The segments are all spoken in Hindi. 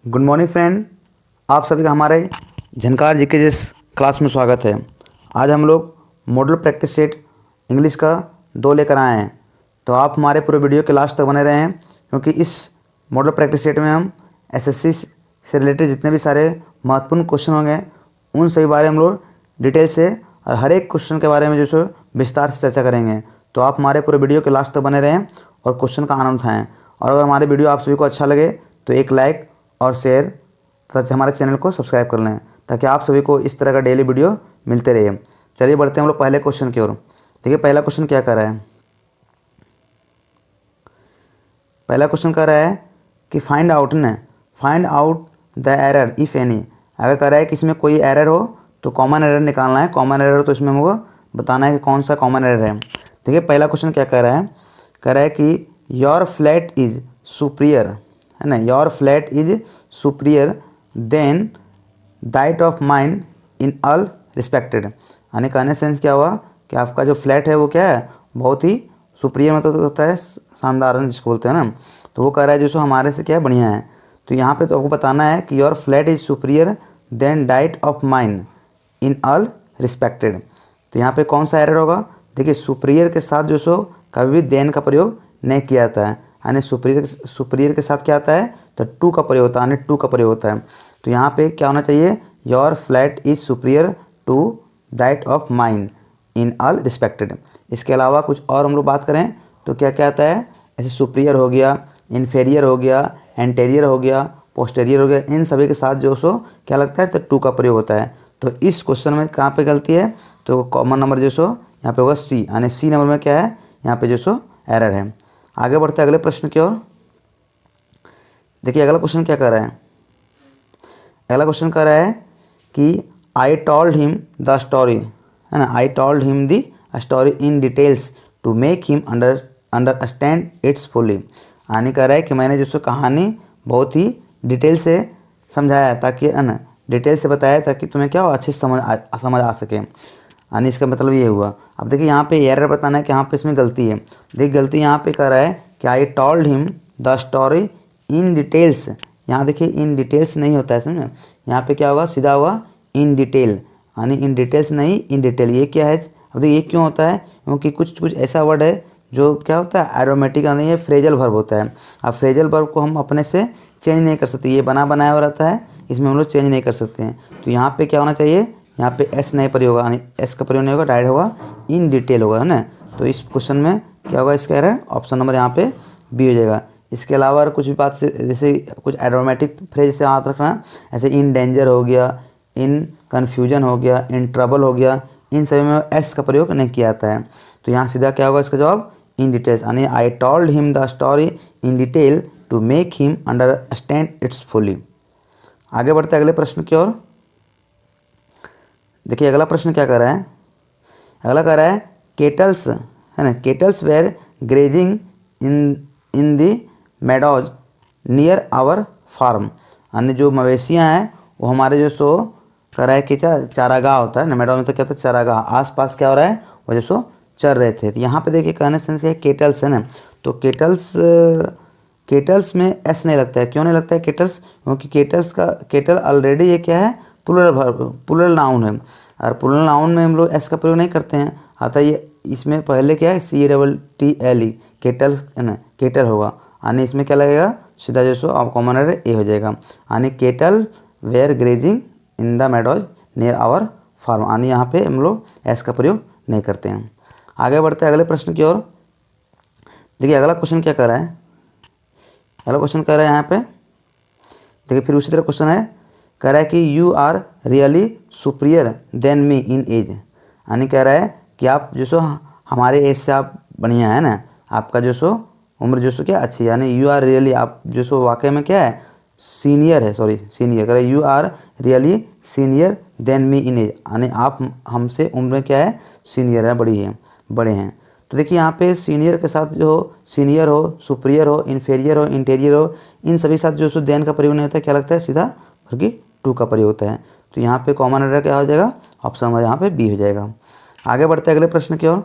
Good morning friend. आप सभी का हमारे झनकार जी के जिस क्लास में स्वागत है। आज हम लोग मॉडल प्रैक्टिस सेट इंग्लिश का 2 लेकर आए हैं। तो आप हमारे पूरे वीडियो के लास्ट तक बने रहें, क्योंकि इस मॉडल प्रैक्टिस सेट में हम एसएससी से रिलेटेड जितने भी सारे महत्वपूर्ण क्वेश्चन होंगे उन सभी बारे हम लोग डिटेल से और हर एक क्वेश्चन के बारे में जो सो विस्तार से चर्चा करेंगे। तो आप हमारे पूरे वीडियो के लास्ट तक बने रहें और क्वेश्चन का आनंद उठाएँ। और अगर हमारे वीडियो आप सभी को अच्छा लगे तो एक लाइक और शेयर तथा हमारे चैनल को सब्सक्राइब कर लें, ताकि आप सभी को इस तरह का डेली वीडियो मिलते रहे। चलिए बढ़ते हैं हम लोग पहले क्वेश्चन की ओर। देखिए पहला क्वेश्चन क्या कर रहा है। पहला क्वेश्चन कर रहा है कि find out the error if any. अगर कह रहा है कि इसमें कोई एरर हो तो कॉमन एरर निकालना है। कॉमन एरर हो तो इसमें हमको बताना है कि कौन सा कॉमन एरर है। देखिए पहला क्वेश्चन क्या कह रहा है। कह रहा है कि योर फ्लैट इज़ सुपीरियर, है ना। Your flat is superior than that of mine in all respected. यानी कहने सेंस क्या हुआ कि आपका जो फ्लैट है वो क्या है, बहुत ही सुपीरियर मतलब होता है शानदार, जिसको बोलते हैं ना। तो वो कह रहा है जो हमारे से क्या है, बढ़िया है। तो यहाँ पे तो आपको बताना है कि your flat is superior than that of mine in all respected. तो यहाँ पे कौन सा एरर होगा। देखिए सुपीरियर के साथ जो सो कभी भी देन का प्रयोग नहीं किया जाता है। यानी सुपीरियर के साथ क्या आता है तो टू का प्रयोग होता है, यानी टू का प्रयोग होता है। तो यहाँ पे क्या होना चाहिए, your flat is superior to that of mine in all respected. इसके अलावा कुछ और हम लोग बात करें तो क्या क्या आता है, ऐसे सुपीरियर हो गया, इन्फेरियर हो गया, एंटेरियर हो गया, पोस्टेरियर हो गया, इन सभी के साथ जो सो क्या लगता है तो टू का प्रयोग होता है। तो इस क्वेश्चन में कहाँ पे गलती है, तो कॉमन नंबर जो सो यहाँ पे होगा सी, यानी सी नंबर में क्या है यहाँ पे जो सो एरर है। आगे बढ़ते हैं अगले प्रश्न की ओर। देखिए अगला क्वेश्चन क्या कर रहा है। अगला क्वेश्चन कर रहा है कि I told him the story, है ना। I told him the story in details to make him understand its fully. यानी कह रहा है कि मैंने जो सो कहानी बहुत ही डिटेल से समझाया, ताकि है ना डिटेल से बताया ताकि तुम्हें क्या हो अच्छे से समझ आ सके। यानी इसका मतलब ये हुआ। अब देखिए यहाँ पे एरर बताना है कि यहाँ पे इसमें गलती है। देखिए गलती यहाँ पे कर रहा है कि I told him the story in details. यहाँ देखिए इन डिटेल्स नहीं होता है, समझे। यहाँ पे क्या होगा, सीधा होगा इन डिटेल, यानी इन डिटेल्स नहीं इन डिटेल। ये क्या है, अब देखिए ये क्यों होता है, क्योंकि कुछ कुछ ऐसा वर्ड है जो क्या होता है एरोमेटिक, यानी ये फ्रेजल वर्ब होता है। अब फ्रेजल वर्ब को हम अपने से चेंज नहीं कर सकते, ये बना बनाया हुआ रहता है, इसमें हम लोग चेंज नहीं कर सकते हैं। तो यहाँ पे क्या होना चाहिए, यहाँ पे एस नहीं प्रयोग होगा, यानी एस का प्रयोग नहीं होगा, डायरेक्ट होगा इन डिटेल होगा, है ना। तो इस क्वेश्चन में क्या होगा, इसका एरर ऑप्शन नंबर यहाँ पे बी हो जाएगा। इसके अलावा अगर कुछ भी बात से जैसे कुछ एरोमेटिक फ्रेज से याद रखना, ऐसे इन डेंजर हो गया, इन कन्फ्यूजन हो गया, इन ट्रबल हो गया, इन सभी में एस का प्रयोग नहीं किया जाता है। तो यहाँ सीधा क्या होगा इसका जवाब इन डिटेल्स, यानी I told him the story in detail to make him understand its fully. आगे बढ़ते अगले प्रश्न की ओर। देखिए अगला प्रश्न क्या कर रहा है। अगला कह रहा है केटल्स, है ना, cattles were grazing in the meadows near our farm. यानी जो मवेशियाँ हैं वो हमारे जो सो कह रहा है कि क्या चारागाह होता है ना, मेडोज में तो क्या होता है चारागाह, आसपास क्या हो रहा है वो जो सो चर रहे थे। तो यहाँ पे देखिए कहने सेंस है केटल्स, है ना। तो केटल्स में एस नहीं लगता है। क्यों नहीं लगता है केटल्स, क्योंकि केटल्स का केटल ऑलरेडी ये क्या है प्लूरल नाउन है, और प्लूरल नाउन में हम लोग एस का प्रयोग नहीं करते हैं। आता ये इसमें पहले क्या है CATTLE केटल, है ना, केटल होगा, यानी इसमें क्या लगेगा सीधा जो सो अब कॉमन एरर ए हो जाएगा। यानी cattle were grazing in the meadows near our farm, यानी यहाँ पे हम लोग एस का प्रयोग नहीं करते हैं। आगे बढ़ते हैं अगले प्रश्न की ओर। देखिए अगला क्वेश्चन क्या कर रहा है। अगला क्वेश्चन कह रहा है यहाँ पे, देखिए फिर उसी तरह क्वेश्चन है, कह रहा है कि you are really superior than me in age. यानी कह रहा है कि आप जो सो हमारे एज से आप बढ़िया है ना, आपका जो सो उम्र जो सो क्या अच्छी है। यानी यू आर रियली, आप जो सो वाकई में क्या है सीनियर है, सीनियर कह रहे you are really senior than me in age, यानी आप हमसे उम्र में क्या है सीनियर है, बड़े हैं। तो देखिए यहाँ पे सीनियर के साथ जो हो सीनियर हो, सुपीरियर हो, इन्फेरियर हो, इंटीरियर हो, इन सभी साथ जो सो देन का प्रयोग नहीं होता है, क्या लगता है सीधा बल्कि टू का प्रयोग होता है। तो यहाँ पे कॉमन एरर क्या हो जाएगा, ऑप्शन नंबर यहाँ पे बी हो जाएगा। आगे बढ़ते हैं अगले प्रश्न की ओर।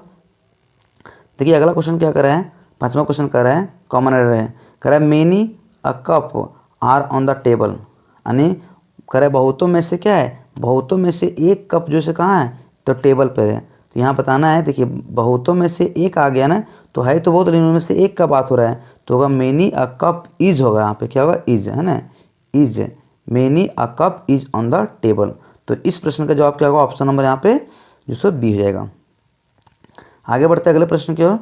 देखिए अगला क्वेश्चन क्या कर रहा है, 5वां क्वेश्चन कर रहा है कॉमन एरर है, कह रहा है many a cup are on the table, यानी करे बहुतों में से क्या है, बहुतों में से एक कप जो से कहाँ है, तो टेबल पर है। तो यहाँ बताना है, देखिए बहुतों में से एक आ गया ना, तो है तो बहुत, लेकिन उनमें से एक का बात हो रहा है, तो होगा मेनी अ कप इज होगा, यहाँ पे क्या होगा, इज, है ना, is, many a cup is on the table. तो इस प्रश्न का जवाब क्या होगा, ऑप्शन नंबर यहाँ पे जो सो बी हो जाएगा। आगे बढ़ते हैं अगले प्रश्न की ओर।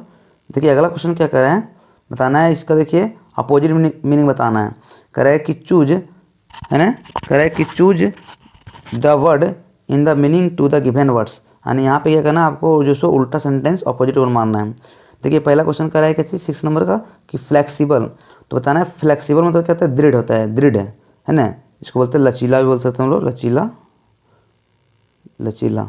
देखिए अगला क्वेश्चन क्या कर रहे हैं, बताना है इसका, देखिए अपोजिट मीनिंग बताना है। कह रहा है कि चूज, है ना, कह रहा है कि choose the word in the meaning to the given words, यानी यहाँ पे क्या करना है, आपको जो सो उल्टा सेंटेंस अपोजिट वर्ड मारना है। देखिए पहला क्वेश्चन कह रहा है क्या थी 6 नंबर का, कि फ्लेक्सिबल, तो बताना है फ्लेक्सिबल मतलब क्या होता है, दृढ़ होता है, दृढ़ है ना, इसको बोलते हैं लचीला भी बोल सकते हैं हम लोग, लचीला, लचीला,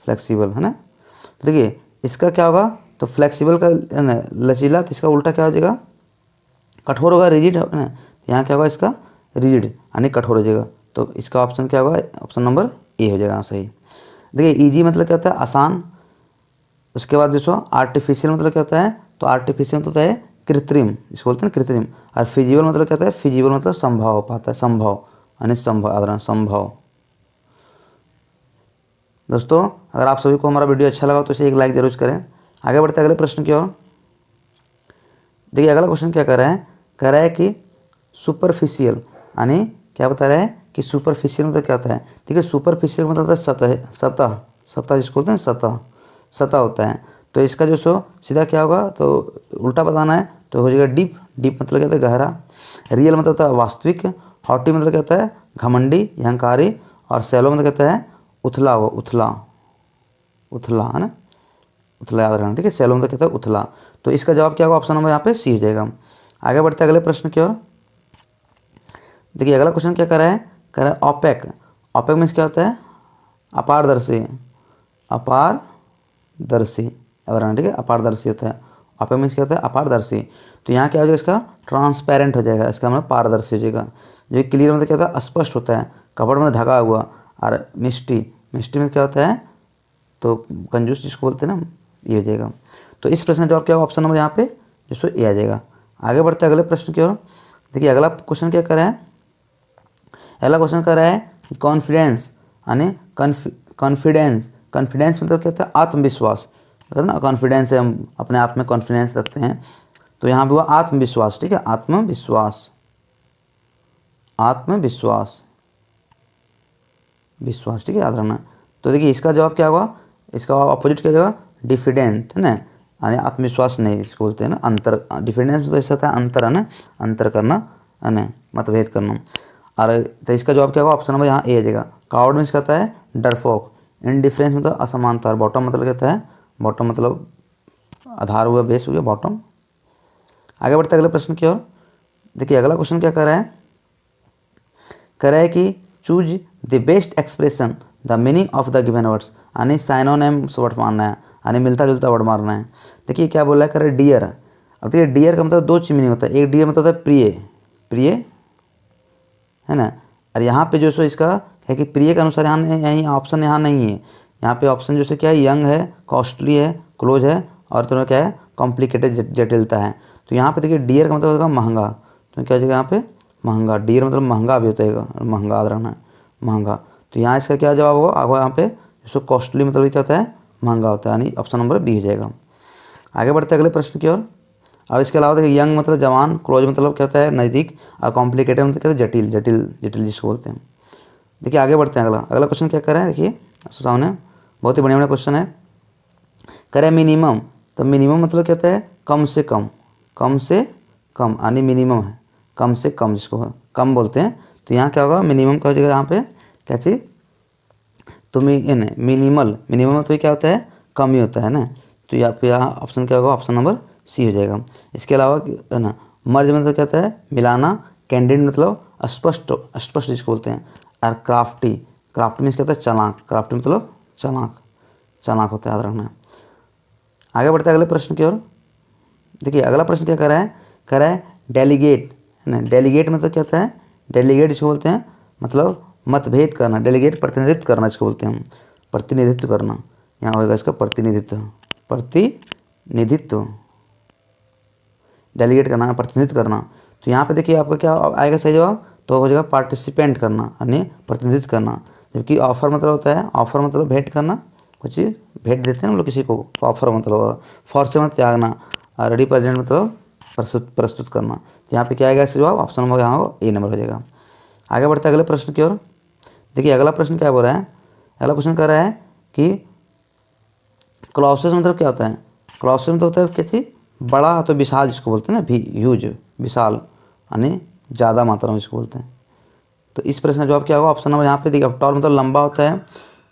फ्लेक्सिबल, है ना। तो देखिए इसका क्या होगा, तो फ्लेक्सिबल का है ना लचीला, तो इसका उल्टा क्या हो जाएगा, कठोर होगा, रिजिड है ना, यहाँ क्या होगा इसका, रिजिड यानी कठोर हो जाएगा। तो इसका ऑप्शन क्या होगा, ऑप्शन नंबर ए हो जाएगा सही। देखिए इजी मतलब क्या होता है, आसान। उसके बाद जो आर्टिफिशियल मतलब क्या होता है, तो आर्टिफिशियल मतलब होता है कृत्रिम, इसको बोलते हैं कृत्रिम। और फिजिबल मतलब क्या होता है, फिजिबल मतलब संभव हो पाता है, संभव यानी संभव, आदरण संभव। दोस्तों अगर आप सभी को हमारा वीडियो अच्छा लगा तो इसे एक लाइक जरूर करें। आगे बढ़ते हैं अगले प्रश्न की ओर। देखिए अगला क्वेश्चन क्या कर रहा है, कह रहा है कि सुपरफिशियल, यानी क्या बता रहा है कि सुपरफिशियल मतलब क्या होता है। ठीक है, सुपरफिशियल मतलब होता है सतह, सतह, सतह जिसको बोलते हैं सतह, सतह होता है। तो इसका जो सो सीधा क्या होगा, तो उल्टा बताना है, तो हो जाएगा डीप, डीप मतलब क्या होता है, गहरा। रियल मतलब होता है वास्तविक। हॉटी मतलब क्या होता है, घमंडी, अहंकारी। और सैलो मतलब कहता है उथला हुआ, उथला, उथला, है ना, उथला याद रखना, ठीक है, सैलो मतलब कहता है उथला। तो इसका जवाब क्या होगा, ऑप्शन नंबर यहाँ पे सी हो जाएगा। आगे बढ़ते हैं अगले प्रश्न की ओर। देखिए अगला क्वेश्चन क्या कर रहा है, कह रहा है ऑपेक, ऑपेक मीन्स क्या होता है, अपारदर्शी, अपारदर्शी याद रखना, ठीक है, अपारदर्शी होता है। ऑपेक मीन्स क्या होता है, अपारदर्शी। तो यहाँ क्या हो जाएगा, इसका ट्रांसपेरेंट हो जाएगा, इसका मतलब पारदर्शी हो जाएगा। जो क्लियर मतलब क्या होता है, स्पष्ट होता है, कपड़ में ढका हुआ। और मिस्टी, मिस्टी में क्या होता है, तो कंजूस जिसको बोलते हैं ना, ये हो जाएगा। तो इस प्रश्न का जवाब क्या होगा, ऑप्शन नंबर यहाँ पे जिसको ए आ जाएगा। आगे बढ़ते हैं अगले प्रश्न की ओर। देखिए अगला क्वेश्चन क्या कर रहा है, अगला क्वेश्चन कर रहा है कॉन्फिडेंस, यानी कॉन्फिडेंस, कॉन्फिडेंस मतलब क्या होता है, आत्मविश्वास, मतलब ना कॉन्फिडेंस है, हम अपने आप में कॉन्फिडेंस रखते हैं। तो यहाँ पे हुआ आत्मविश्वास, ठीक है, आत्मविश्वास, आत्मविश्वास, विश्वास, ठीक है, याद रखना। तो देखिए इसका जवाब क्या होगा, इसका अपोजिट क्या होगा, डिफिडेंट, है ना, यानी आत्मविश्वास नहीं, इसको बोलते हैं ना अंतर। डिफिडेंस तो ऐसा होता है अंतर, है ना, अंतर करना, है ना, मतभेद करना। और तो इसका जवाब क्या होगा, ऑप्शन नंबर यहाँ ए आ जाएगा। कावर्ड मीन्स कहता है डरफोक। इनडिफरेंस मतलब असमानता। और बॉटम मतलब कहता है, बॉटम मतलब आधार हुआ, बेस हुआ, बॉटम। आगे बढ़ते अगले प्रश्न की ओर। देखिए अगला क्वेश्चन क्या कर रहा है, कह रहा है कि choose the best expression the meaning of the given words, यानी साइनोनिम्स वर्ड मारना है, यानी मिलता जुलता वर्ड मारना है। देखिए क्या बोला है, कह रहा है डियर। अब देखिए डियर का मतलब दो चीज मीनिंग होता है, एक डियर मतलब होता है प्रिय, प्रिय, है ना। और यहाँ पे जो सो इसका है कि प्रिय के अनुसार यहाँ यहीं ऑप्शन यहाँ नहीं है। यहाँ पे ऑप्शन जो सो क्या है, यंग है, कॉस्टली है, क्लोज है, और तो क्या है, कॉम्प्लिकेटेड, जटिलता है। तो यहाँ पे देखिए डियर का मतलब होगा महंगा, तो क्या हो जाएगा यहाँ पे, महंगा। डियर मतलब महंगा भी होता है, महंगा याद रखना है, महंगा। तो यहाँ इसका क्या जवाब होगा, आगे यहाँ पे जिसको कॉस्टली मतलब क्या होता है, महंगा होता है, यानी ऑप्शन नंबर बी हो जाएगा। आगे बढ़ते अगले प्रश्न की ओर। और इसके अलावा देखिए यंग मतलब जवान, क्लोज मतलब क्या होता है, नज़दीक, और कॉम्प्लिकेटेड मतलब क्या होता है, जटिल, जटिल, जटिल जिसको बोलते हैं। देखिए आगे बढ़ते हैं, अगला अगला क्वेश्चन क्या कर रहे हैं, देखिए सामने बहुत ही बढ़िया बढ़िया क्वेश्चन है। कह रहे हैं मिनिमम, तो मिनिमम मतलब क्या होता है, कम से कम, कम से कम, यानी मिनिमम है, कम से कम जिसको कम बोलते हैं। तो यहाँ क्या होगा, मिनिमम का हो जाएगा यहाँ पे क्या चीज़, तो मिनिमल, मिनिमम तो क्या होता है, कम ही होता है ना। तो यहाँ पे यहाँ ऑप्शन क्या होगा, ऑप्शन नंबर सी हो जाएगा। इसके अलावा है ना, मर्ज मतलब क्या होता है, मिलाना। कैंडिड मतलब स्पष्ट, स्पष्ट जिसको बोलते हैं। और क्राफ्टी, क्राफ्टी मीन्स क्या होता है, चालाक, क्राफ्टी मतलब चालाक, चालाक होता है, याद रखना। आगे बढ़ते हैं अगले प्रश्न की ओर। देखिए अगला प्रश्न क्या कर रहा है, कह रहा है डेलीगेट, है ना। डेलीगेट मतलब क्या होता है, डेलीगेट जिसको बोलते हैं मतलब मतभेद करना, डेलीगेट प्रतिनिधित्व करना जिसको बोलते हैं हम, प्रतिनिधित्व करना। यहाँ होगा इसका प्रतिनिधित्व, प्रतिनिधित्व, डेलीगेट करना, प्रतिनिधित्व करना। तो यहाँ पे देखिए आपका क्या आएगा सही जवाब, तो हो जाएगा पार्टिसिपेंट करना यानी प्रतिनिधित्व करना। जबकि ऑफर मतलब होता है, ऑफर मतलब भेंट करना, कुछ चीज़ भेंट देते हैं हम लोग किसी को, तो ऑफर मतलब होगा। फॉर से मतलब त्यागना, और रिप्रेजेंट मतलब प्रस्तुत करना। तो यहाँ पे क्या आएगा इसका जवाब, ऑप्शन नंबर यहाँ ए नंबर हो जाएगा। आगे बढ़ते हैं अगले प्रश्न की ओर। देखिए अगला प्रश्न क्या बोल रहा है, अगला क्वेश्चन कह रहा है कि क्लॉसेस मतलब क्या होता है। क्लॉसेस मतलब होता है क्या चीज़, बड़ा तो विशाल जिसको बोलते हैं ना, भी ह्यूज विशाल यानी ज़्यादा मात्रा में जिसको बोलते हैं। तो इस प्रश्न का जवाब क्या होगा, ऑप्शन नंबर यहाँ पे देखिए, टॉल मतलब लंबा होता है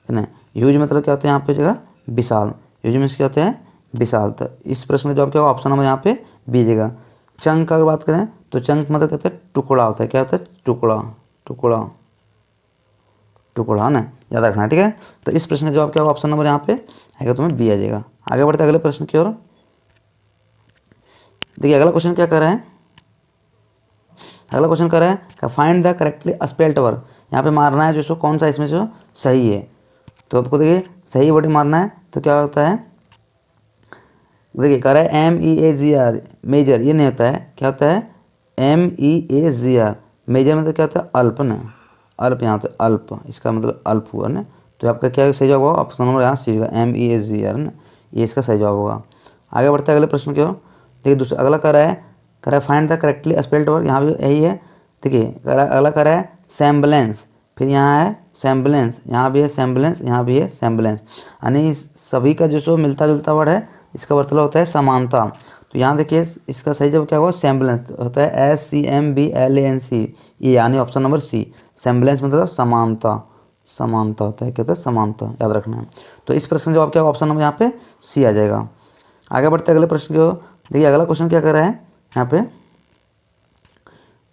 ना, ह्यूज मतलब क्या होता है यहाँ पे जगह विशाल, ह्यूज मीन्स क्या होते हैं विशाल। तो इस प्रश्न का जवाब क्या होगा, ऑप्शन नंबर यहाँ पे बी जगह। चंक का अगर बात करें तो चंक मतलब क्या होता है टुकड़ा होता है, क्या होता है टुकड़ा, टुकड़ा टुकड़ा ना, याद रखना है, ठीक है। तो इस प्रश्न का जवाब क्या होगा, ऑप्शन नंबर यहाँ पे आएगा तुम्हें बी आ जाएगा। आगे बढ़ते अगले प्रश्न की ओर। देखिए अगला क्वेश्चन क्या कर रहा है, अगला क्वेश्चन कर रहा है find the correctly spelled word. यहाँ पे मारना है जो कौन सा इसमें से सही है। तो आपको देखिए सही वर्ड मारना है, तो क्या होता है, देखिए कह रहा है MEAZR मेजर, ये नहीं होता है, क्या होता है MEAZR मेजर मतलब क्या होता है अल्प ना, अल्प यहाँ होता है अल्प, इसका मतलब अल्प हुआ ना। तो आपका क्या सही जवाब होगा, ऑप्शन नंबर यहाँ सी होगा MEAZR ना, ये इसका सही जवाब होगा। आगे बढ़ते हैं अगले प्रश्न की ओर। देखिए दूसरा अगला कह रहा है find the correctly spelled word, यहाँ भी यही है। देखिए अगला कह रहा है सेम्बलेंस, फिर यहाँ है सेम्बलेंस, यहाँ भी है सेम्बलेंस, यहाँ भी है सेम्बलेंस, यानी सभी का जो मिलता जुलता वर्ड है, इसका मतलब होता है समानता। तो यहाँ देखिए इसका सही जवाब क्या होगा, सेम्बलेंस होता है SEMBLANC, ये यानी ऑप्शन नंबर सी। सेम्बलेंस मतलब समानता, समानता होता है, क्या होता है समानता, याद रखना है। तो इस प्रश्न का जवाब क्या होगा, ऑप्शन नंबर यहाँ पे सी आ जाएगा। आगे बढ़ते अगले प्रश्न की ओर। देखिए अगला क्वेश्चन क्या कर रहा है यहाँ पे,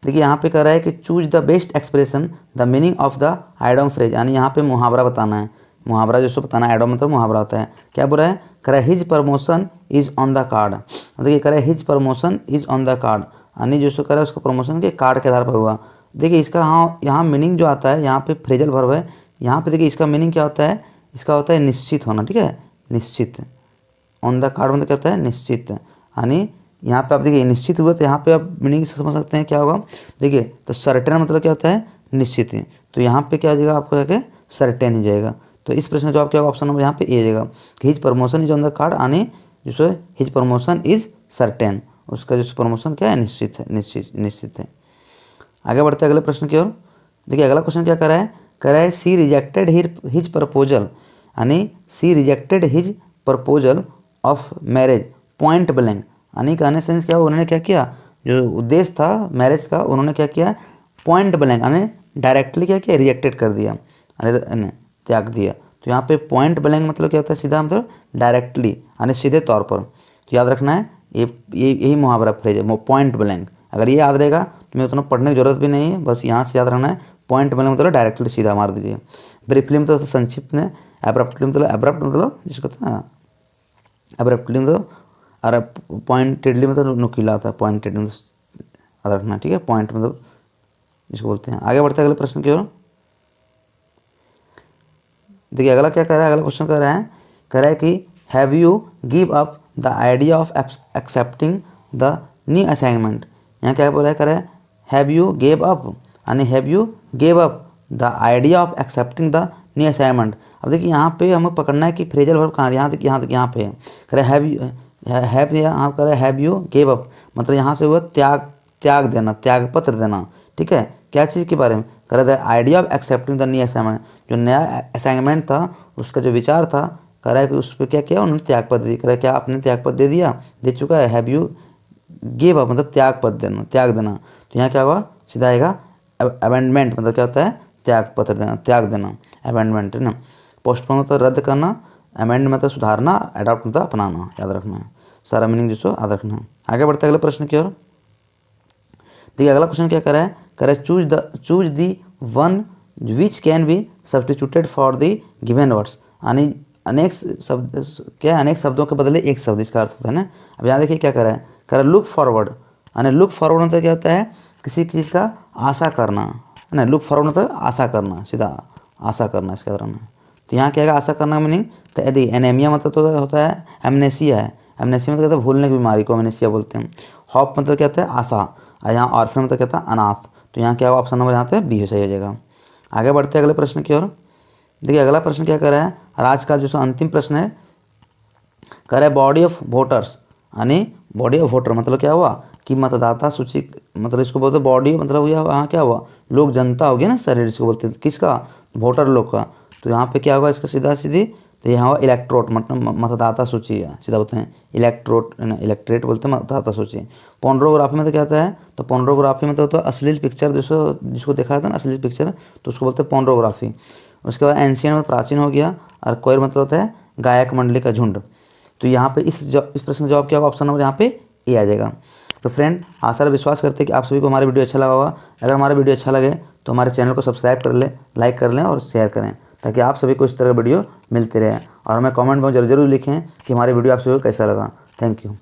देखिए यहाँ पे कह रहा है कि choose the best expression the meaning of the idem phrase, यानी यहाँ पे मुहावरा बताना है। मुहावरा जो बताना है, आइडम मतलब मुहावरा होता है। क्या बोल रहा है, कह रहा है his promotion is on the card. देखिए कह रहा है his promotion is on the card, यानी जो कह रहा है उसको प्रमोशन के कार्ड के आधार पर हुआ। देखिए इसका हाँ यहाँ मीनिंग जो आता है, यहाँ पे फ्रेजल वर्ब है, यहाँ पे देखिए इसका मीनिंग क्या होता है, इसका होता है निश्चित होना, ठीक है निश्चित। ऑन द कार्ड मतलब क्या होता है निश्चित, यानी यहाँ पे आप देखिए निश्चित हुआ, तो यहाँ पे आप मीनिंग समझ सकते हैं क्या होगा। देखिए तो सर्टेन मतलब क्या होता है निश्चित, तो यहाँ पे क्या हो जाएगा आपको जाके सर्टेन ही जाएगा। तो इस प्रश्न का जवाब क्या होगा, ऑप्शन नंबर यहाँ पे ए जाएगा कि his promotion is on the card, यानी जो हिज प्रमोशन इज सर्टेन, उसका जो प्रमोशन क्या है निश्चित है, निश्चित है। आगे बढ़ते हैं अगले प्रश्न की ओर। देखिए अगला क्वेश्चन क्या कर रहा है, कह रहा है सी रिजेक्टेड हिज प्रपोजल, यानी she rejected his proposal of marriage point blank, यानी कहने सेंस क्या, उन्होंने क्या किया, जो उद्देश्य था मैरिज का उन्होंने क्या किया पॉइंट ब्लैंक, यानी डायरेक्टली क्या किया रिजेक्टेड कर दिया, त्याग दिया। तो यहाँ पे पॉइंट ब्लैंक मतलब क्या होता है, सीधा मतलब डायरेक्टली यानी सीधे तौर पर। तो याद रखना है ये यही मुहावरा फ्रेज है पॉइंट ब्लैंक। अगर ये याद रहेगा तो मैं उतना पढ़ने की जरूरत भी नहीं है, बस यहाँ से याद रखना है पॉइंट ब्लैंक मतलब डायरेक्टली सीधा मार दीजिए। ब्रीफली मतलब संक्षिप्त में, एब्रप्टली मतलब एब्रप्ट मतलब जिसको कहते हैं एब्रप्टली मतलब, और पॉइंटेडली मतलब नुकीला होता है, पॉइंटेड मतलब याद रखना, ठीक है पॉइंट मतलब जिसको बोलते हैं। आगे बढ़ते हैं अगले प्रश्न की ओर। देखिए अगला क्या कह रहा है, अगला क्वेश्चन कह रहा है कि have you give up the idea of accepting the new assignment. यहाँ क्या बोला है, कह रहा है हैव यू गेव अप, यानी have you gave up the idea of accepting the new assignment. अब देखिए यहाँ पे हमें पकड़ना है कि फ्रेजल वर्ब कहाँ, यहाँ तक यहाँ पे कह रहा है हैव यहाँ कह रहा है हैव यू गेव अप, मतलब यहाँ से हुआ त्याग देना, त्याग पत्र देना, ठीक है। क्या चीज़ के बारे में कह रहा था, idea of accepting the new assignment, जो नया असाइनमेंट था उसका जो विचार था, कह रहा है कि उस पर क्या किया उन्होंने त्यागपत्र दे, कह रहा है क्या आपने त्यागपत्र दे दिया, दे चुका है। हैव यू गिव अप मतलब त्यागपत्र देना, त्याग देना। तो यहाँ क्या होगा, सीधा आएगा अमेंडमेंट, मतलब क्या होता है त्यागपत्र देना, त्याग देना, अमेंडमेंट है ना। पोस्टपोन मतलब रद्द करना, अमेंड मतलब सुधारना, अडॉप्ट मतलब अपनाना, याद रखना है सारा मीनिंग जिसको याद रखना है। आगे बढ़ते अगले प्रश्न की ओर। देखिए अगला क्वेश्चन क्या कर रहा है, कह रहा है choose the one which can be substituted for the given words, यानी अनेक शब्द क्या है, अनेक शब्दों के बदले एक शब्द, इसका अर्थ होता है ना। अब यहाँ देखिए क्या कर रहा है, कह रहा है लुक फॉरवर्ड, यानी लुक फॉरवर्ड मतलब क्या होता है किसी चीज़ का आशा करना है ना, लुक फॉरवर्ड मतलब आशा करना, सीधा आशा करना इसके दौरान। तो यहाँ क्या है आशा करना मीनिंग, तो यदि एनेमिया मतलब तो होता है एमनेसिया है, एमनेसिया मतलब कहते हैं भूलने की बीमारी को एमनेसिया बोलते हैं। हॉप मतलब क्या होता है आशा, और यहाँ ऑर्फन मतलब क्या था, अनाथ। तो यहाँ क्या होगा, ऑप्शन नंबर यहाँ पे बी सही हो जाएगा। आगे बढ़ते हैं अगले प्रश्न की ओर। देखिए अगला प्रश्न क्या कर रहा है, और आज का जो अंतिम प्रश्न है, कह रहा है बॉडी ऑफ वोटर्स, यानी बॉडी ऑफ वोटर मतलब क्या हुआ कि मतदाता सूची, मतलब इसको बोलते बॉडी, मतलब हुआ यहाँ क्या हुआ, लोग जनता हो गया ना शरीर, इसको बोलते हैं किसका, वोटर लोग का। तो यहाँ पे क्या होगा इसका सीधा सीधी, तो यहाँ हुआ इलेक्ट्रोट, मतलब मतदाता सूची है, सीधा बोलते हैं इलेक्ट्रोट, इलेक्ट्रेट बोलते हैं मतदाता सूची। पोर्नोग्राफी में तो क्या होता है, तो पोर्नोग्राफी में तो अश्लील पिक्चर जिसको देखा जाता है ना अश्लील पिक्चर, तो उसको बोलते हैं पोर्नोग्राफी। उसके बाद एंशियन में प्राचीन हो गया, और कोयर मतलब होता है गायक मंडली का झुंड। तो यहाँ पे इस प्रश्न का जवाब क्या होगा, ऑप्शन नंबर यहाँ पे ए आ जाएगा। तो फ्रेंड आशा और विश्वास करते हैं कि आप सभी को हमारा वीडियो अच्छा लगा होगा। अगर हमारा वीडियो अच्छा लगे तो हमारे चैनल को सब्सक्राइब कर लें, लाइक कर लें और शेयर करें, ताकि आप सभी को इस तरह का वीडियो मिलते रहे। और हमें कमेंट में जरूर लिखें कि हमारे वीडियो आप सभी को कैसा लगा। Thank you.